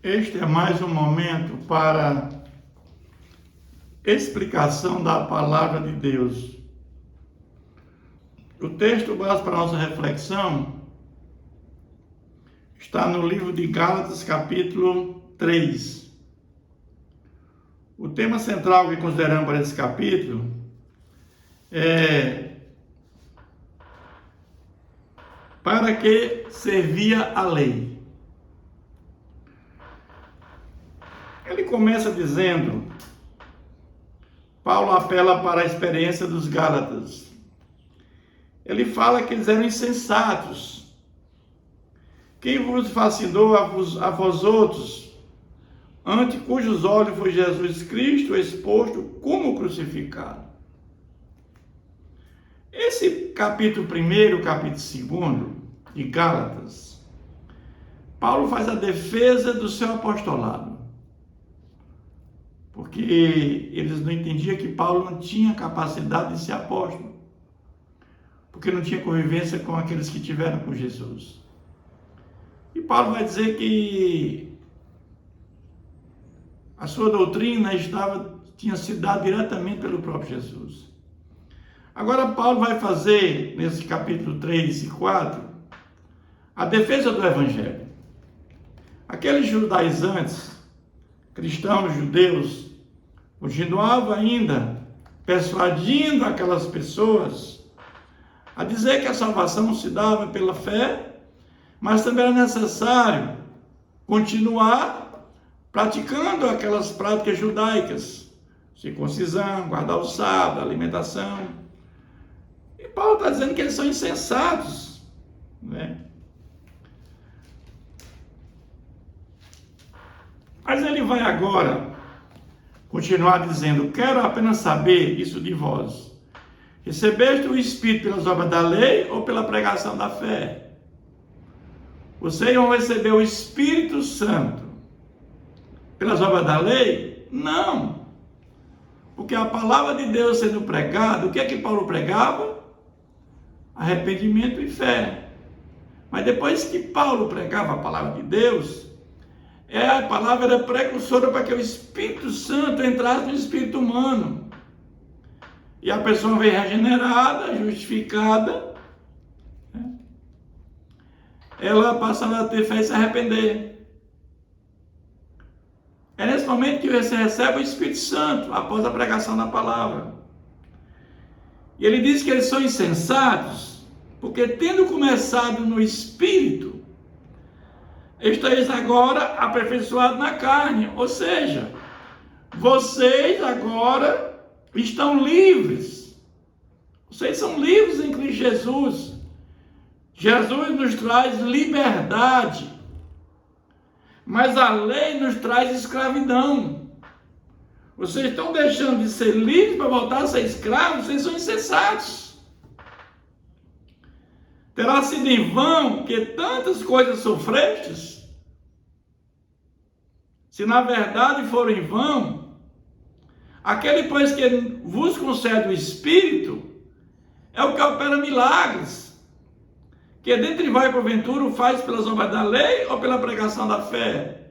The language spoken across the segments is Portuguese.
Este é mais um momento para explicação da palavra de Deus. O texto base para a nossa reflexão está no livro de Gálatas, capítulo 3. O tema central que consideramos para esse capítulo é: para que servia a lei? Ele começa dizendo, Paulo apela para a experiência dos Gálatas. Ele fala que eles eram insensatos. Quem vos fascinou a vós outros, ante cujos olhos foi Jesus Cristo exposto como crucificado? Esse capítulo 1, capítulo 2 de Gálatas, Paulo faz a defesa do seu apostolado. Porque eles não entendiam que Paulo não tinha capacidade de ser apóstolo. Porque não tinha convivência com aqueles que tiveram com Jesus. E Paulo vai dizer que a sua doutrina tinha sido dada diretamente pelo próprio Jesus. Agora Paulo vai fazer, nesse capítulo 3 e 4, a defesa do Evangelho. Aqueles judaizantes, cristãos, judeus, continuavam ainda persuadindo aquelas pessoas a dizer que a salvação se dava pela fé, mas também era necessário continuar praticando aquelas práticas judaicas, circuncisão, guardar o sábado, alimentação. E Paulo está dizendo que eles são insensatos, né? Mas ele vai agora continuar dizendo: quero apenas saber isso de vós. Recebeste o Espírito pelas obras da lei ou pela pregação da fé? Vocês vão receber o Espírito Santo pelas obras da lei? Não. Porque a palavra de Deus sendo pregada, o que é que Paulo pregava? Arrependimento e fé. Mas depois que Paulo pregava a palavra de Deus, a palavra era precursora para que o Espírito Santo entrasse no espírito humano. E a pessoa veio regenerada, justificada, né? Ela passava a ter fé e se arrepender. É nesse momento que você recebe o Espírito Santo, após a pregação da palavra. E ele diz que eles são insensatos, porque tendo começado no Espírito, estáis agora aperfeiçoados na carne. Ou seja, vocês agora estão livres. Vocês são livres em Cristo Jesus. Jesus nos traz liberdade, mas a lei nos traz escravidão. Vocês estão deixando de ser livres para voltar a ser escravos. Vocês são insensatos. Terá sido em vão que tantas coisas sofrestes? Se na verdade for em vão, aquele, pois, que vos concede o Espírito, é o que opera milagres, que dentre vós, porventura, o faz pelas obras da lei ou pela pregação da fé?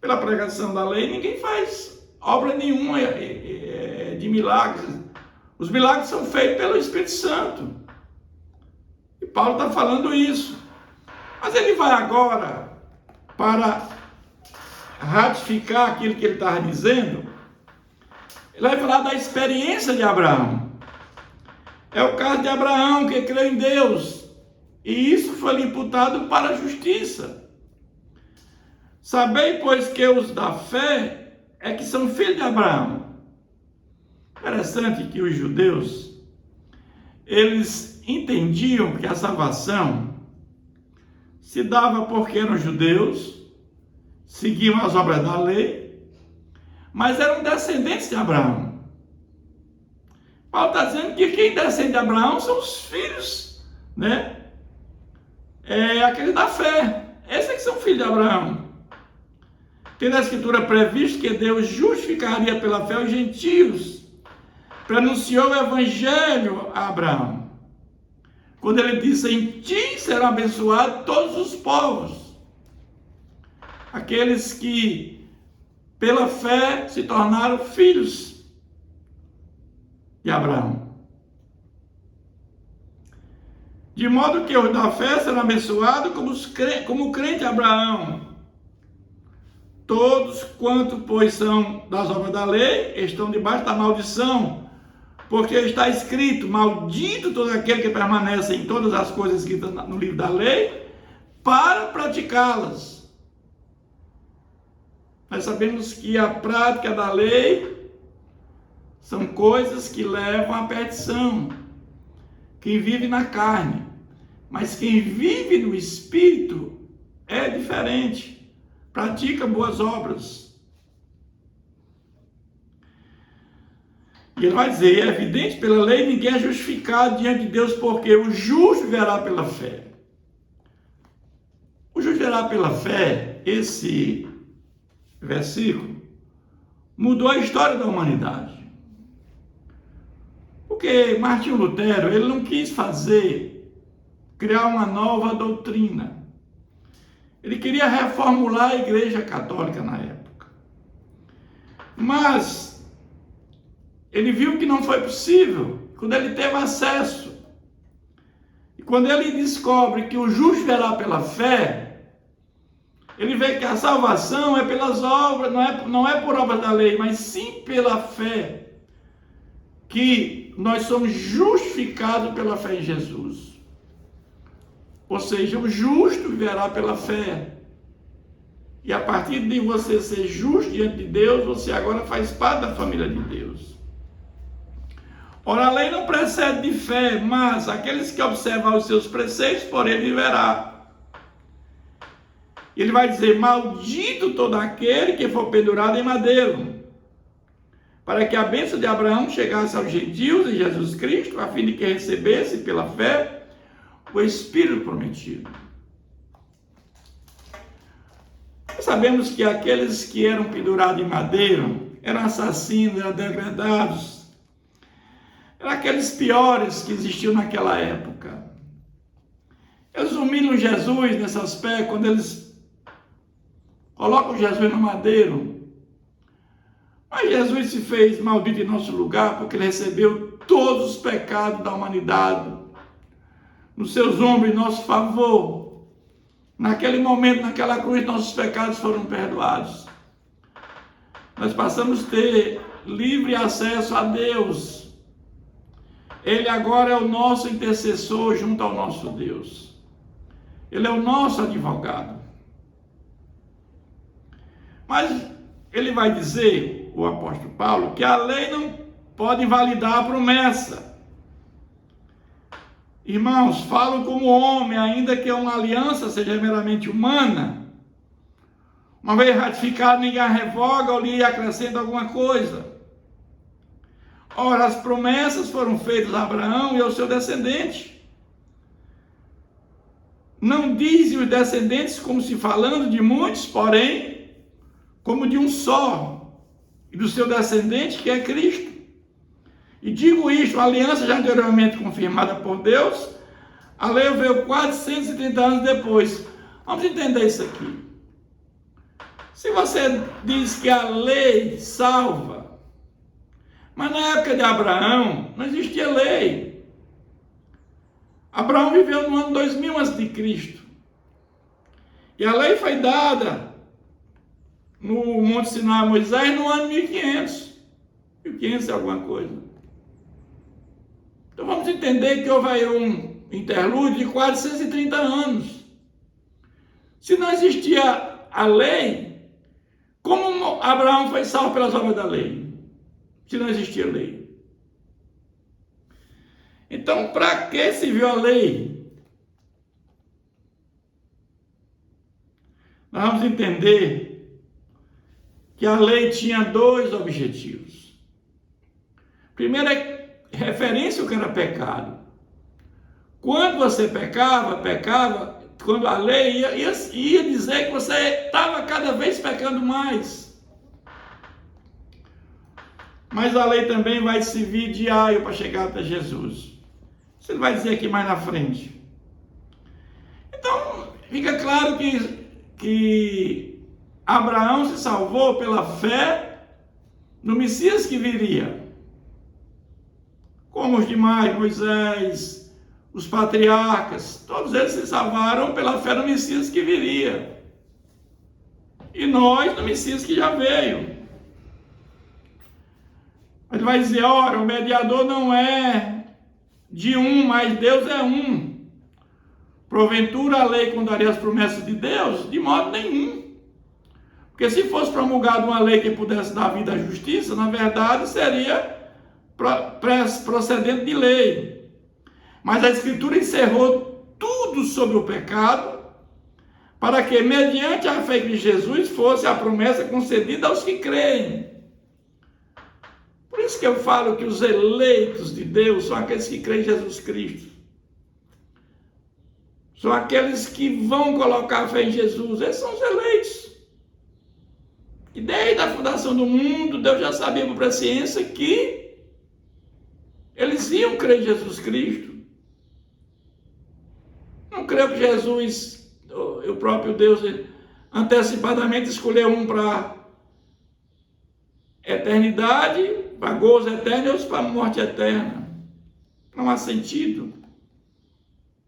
Pela pregação da lei ninguém faz obra nenhuma de milagres. Os milagres são feitos pelo Espírito Santo. E Paulo está falando isso. Mas ele vai agora para ratificar aquilo que ele estava dizendo. Ele vai falar da experiência de Abraão. É o caso de Abraão, que creu em Deus, e isso foi lhe imputado para a justiça. Sabei, pois, que os da fé é que são filhos de Abraão. Interessante que os judeus, eles entendiam que a salvação se dava porque eram judeus, seguiam as obras da lei, mas eram descendentes de Abraão. Paulo está dizendo que quem descende de Abraão são os filhos, né? Aqueles da fé. Esses é que são filhos de Abraão. Tem na Escritura previsto que Deus justificaria pela fé os gentios, pronunciou o Evangelho a Abraão, quando ele disse: em ti serão abençoados todos os povos. aqueles que pela fé se tornaram filhos de Abraão. De modo que os da fé serão abençoados como o crente Abraão. Todos quanto, pois, são das obras da lei, estão debaixo da maldição, porque está escrito: maldito todo aquele que permanece em todas as coisas escritas no livro da lei, para praticá-las. Nós sabemos que a prática da lei são coisas que levam à perdição. Quem vive na carne, mas quem vive no Espírito é diferente, pratica boas obras. E ele vai dizer: é evidente pela lei, ninguém é justificado diante de Deus, porque o justo viverá pela fé. O justo viverá pela fé, esse versículo mudou a história da humanidade. Porque Martinho Lutero, ele não quis criar uma nova doutrina. Ele queria reformular a Igreja Católica na época. Mas ele viu que não foi possível quando ele teve acesso. E quando ele descobre que o justo viverá pela fé, ele vê que a salvação é pelas obras, não é por obras da lei, mas sim pela fé, que nós somos justificados pela fé em Jesus. Ou seja, o justo viverá pela fé. E a partir de você ser justo diante de Deus, você agora faz parte da família de Deus. Ora, a lei não precede de fé, mas aqueles que observam os seus preceitos, por ele viverá. Ele vai dizer: maldito todo aquele que for pendurado em madeiro, para que a bênção de Abraão chegasse aos gentios em Jesus Cristo, a fim de que recebesse pela fé o Espírito prometido. Nós sabemos que aqueles que eram pendurados em madeiro eram assassinos, eram degradados, eram aqueles piores que existiam naquela época. Eles humilham Jesus nesse aspecto, quando eles colocam Jesus no madeiro. Mas Jesus se fez maldito em nosso lugar, porque ele recebeu todos os pecados da humanidade nos seus ombros em nosso favor. Naquele momento, naquela cruz, nossos pecados foram perdoados. Nós passamos a ter livre acesso a Deus. Ele agora é o nosso intercessor junto ao nosso Deus. Ele é o nosso advogado. Mas ele vai dizer, o apóstolo Paulo, que a lei não pode invalidar a promessa. Irmãos, falo como homem, ainda que uma aliança seja meramente humana. Uma vez ratificada, ninguém a revoga ou lhe acrescenta alguma coisa. Ora, as promessas foram feitas a Abraão e ao seu descendente. Não dizem os descendentes como se falando de muitos, porém, como de um só, e do seu descendente, que é Cristo. E digo isto: a aliança já anteriormente confirmada por Deus, a lei veio quase 130 anos depois. Vamos entender isso aqui. Se você diz que a lei salva, mas na época de Abraão não existia lei. Abraão viveu no ano 2000 a.C. E a lei foi dada no Monte Sinai a Moisés no ano 1500. 1500 é alguma coisa. Então vamos entender que houve aí um interlúdio de quase 130 anos. Se não existia a lei, como Abraão foi salvo pelas obras da lei? Se não existia lei. Então, para que se viu a lei? Nós vamos entender que a lei tinha dois objetivos. Primeiro é referência ao que era pecado. Quando você pecava, quando a lei ia dizer que você estava cada vez pecando mais. Mas a lei também vai servir de aio para chegar até Jesus. Isso ele vai dizer aqui mais na frente. Então, fica claro que Abraão se salvou pela fé no Messias que viria. Como os demais, Moisés, os patriarcas, todos eles se salvaram pela fé no Messias que viria. E nós no Messias que já veio. Ele vai dizer, ora, o mediador não é de um, mas Deus é um. Porventura a lei contaria as promessas de Deus? De modo nenhum. Porque se fosse promulgada uma lei que pudesse dar vida à justiça, na verdade seria procedente de lei. Mas a Escritura encerrou tudo sobre o pecado, para que, mediante a fé em Jesus, fosse a promessa concedida aos que creem. Por isso que eu falo que os eleitos de Deus são aqueles que creem em Jesus Cristo. São aqueles que vão colocar a fé em Jesus. Esses são os eleitos. E desde a fundação do mundo, Deus já sabia por presciência que eles iam crer em Jesus Cristo. Não creio que Jesus, o próprio Deus, antecipadamente escolheu um para eternidade, para gozo eterno e outros para morte eterna. Não há sentido.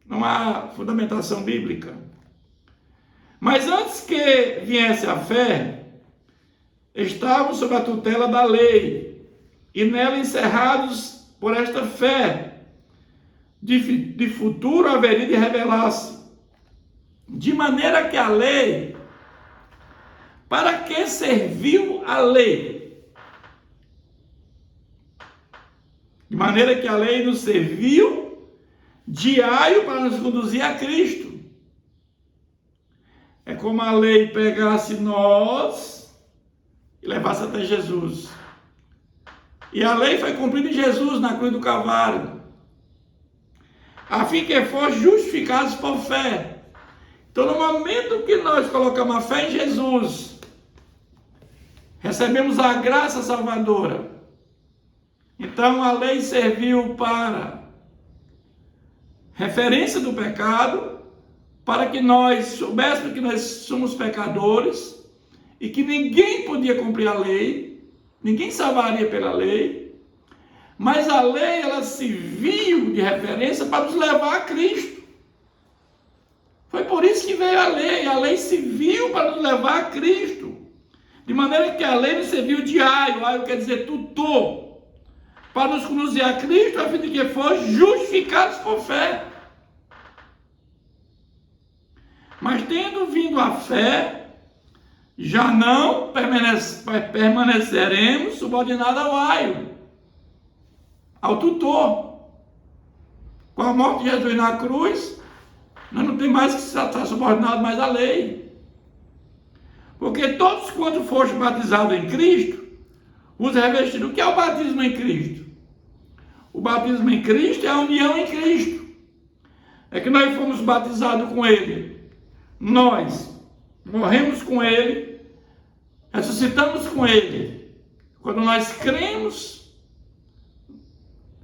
Não há fundamentação bíblica. Mas antes que viesse a fé, estavam sob a tutela da lei, e nela encerrados por esta fé, de futuro haveria de revelar-se. De maneira que a lei, para que serviu a lei? De maneira que a lei nos serviu de aio para nos conduzir a Cristo. É como a lei pegasse nós e levasse até Jesus. E a lei foi cumprida em Jesus, na cruz do Calvário, a fim que fossem justificados por fé. Então, no momento que nós colocamos a fé em Jesus, recebemos a graça salvadora. Então, a lei serviu para referência do pecado, para que nós soubéssemos que nós somos pecadores, e que ninguém podia cumprir a lei, ninguém salvaria pela lei, mas a lei, ela serviu de referência para nos levar a Cristo. Foi por isso que veio a lei serviu para nos levar a Cristo, de maneira que a lei nos serviu de aio quer dizer tutor, para nos conduzir a Cristo, a fim de que fossem justificados por fé. Mas tendo vindo a fé, já não permaneceremos subordinados ao aio, ao tutor. Com a morte de Jesus na cruz, nós não temos mais que estar subordinados mais à lei. Porque todos quando foram batizados em Cristo, os revestiram. O que é o batismo em Cristo? O batismo em Cristo é a união em Cristo. É que nós fomos batizados com Ele. Nós morremos com Ele, ressuscitamos com Ele. Quando nós cremos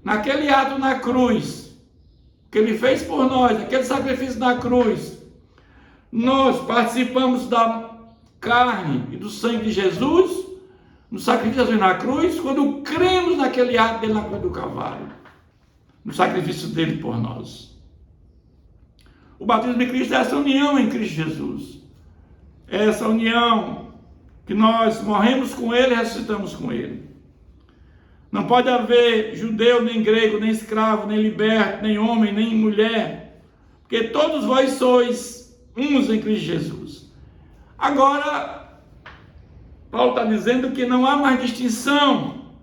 naquele ato na cruz, que Ele fez por nós, aquele sacrifício na cruz, nós participamos da carne e do sangue de Jesus, no sacrifício de Jesus na cruz, quando cremos naquele ato dele na cruz do Calvário, no sacrifício dele por nós. O batismo em Cristo é essa união em Cristo Jesus. É essa união que nós morremos com Ele e ressuscitamos com Ele. Não pode haver judeu, nem grego, nem escravo, nem liberto, nem homem, nem mulher, porque todos vós sois uns em Cristo Jesus. Agora, Paulo está dizendo que não há mais distinção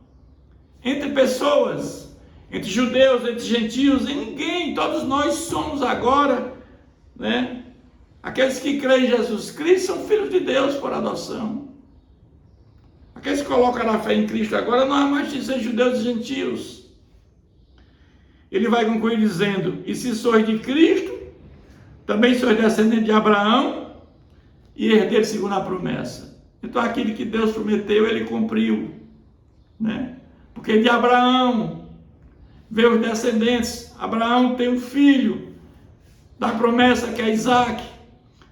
entre pessoas, entre judeus, entre gentios, em ninguém. Todos nós somos agora, aqueles que creem em Jesus Cristo são filhos de Deus por adoção. Aqueles que colocam na fé em Cristo agora não há mais distinção entre judeus e gentios. Ele vai concluir dizendo: e se sois de Cristo, também sois descendente de Abraão e herdeiro segundo a promessa. Então aquilo que Deus prometeu, Ele cumpriu, porque de Abraão veio os descendentes. Abraão tem um filho da promessa, que é Isaac.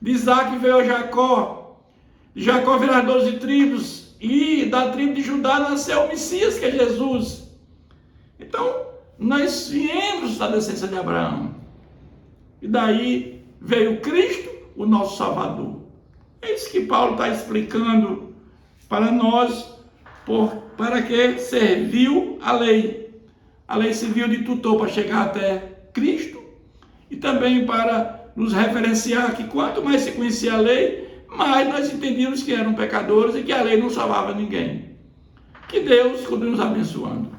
De Isaac veio Jacó. De Jacó vieram as 12 tribos, e da tribo de Judá nasceu o Messias, que é Jesus. Então, nós viemos da descendência de Abraão. E daí veio Cristo, o nosso Salvador. É isso que Paulo está explicando para nós, para que serviu a lei. A lei serviu de tutor para chegar até Cristo, e também para nos referenciar que quanto mais se conhecia a lei, mais nós entendíamos que eram pecadores e que a lei não salvava ninguém. Que Deus continue nos abençoando.